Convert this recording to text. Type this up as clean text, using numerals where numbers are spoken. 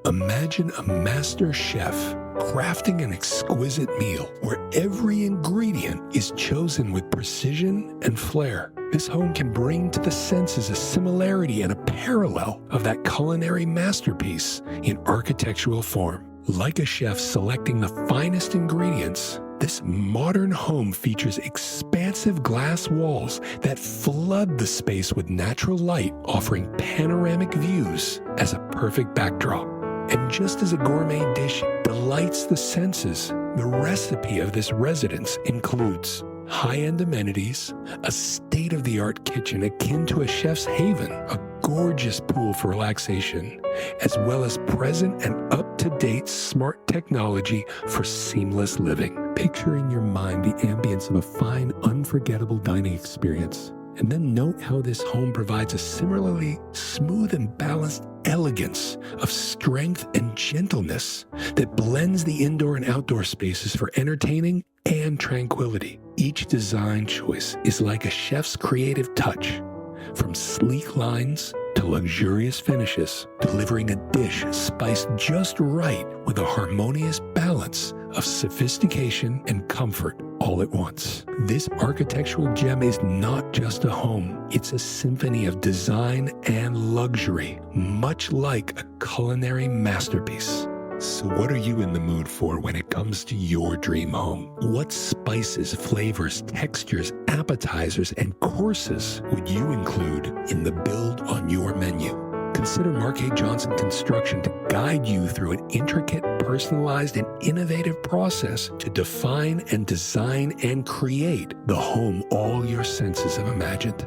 Imagine a master chef crafting an exquisite meal where every ingredient is chosen with precision and flair. This home can bring to the senses a similarity and a parallel of that culinary masterpiece in architectural form. Like a chef selecting the finest ingredients, this modern home features expansive glass walls that flood the space with natural light, offering panoramic views as a perfect backdrop. And just as a gourmet dish delights the senses, the recipe of this residence includes high-end amenities, a state-of-the-art kitchen akin to a chef's haven, a gorgeous pool for relaxation, as well as present and up-to-date smart technology for seamless living. Picture in your mind the ambience of a fine, unforgettable dining experience. And then note how this home provides a similarly smooth and balanced elegance of strength and gentleness that blends the indoor and outdoor spaces for entertaining and tranquility. Each design choice is like a chef's creative touch, from sleek lines to luxurious finishes, delivering a dish spiced just right with a harmonious balance of sophistication and comfort all at once. This architectural gem is not just a home, it's a symphony of design and luxury, much like a culinary masterpiece. So what are you in the mood for when it comes to your dream home? What spices, flavors, textures, appetizers, and courses would you include in the build on your menu? Consider Markay Johnson Construction to guide you through an intricate, personalized, and innovative process to define and design and create the home all your senses have imagined.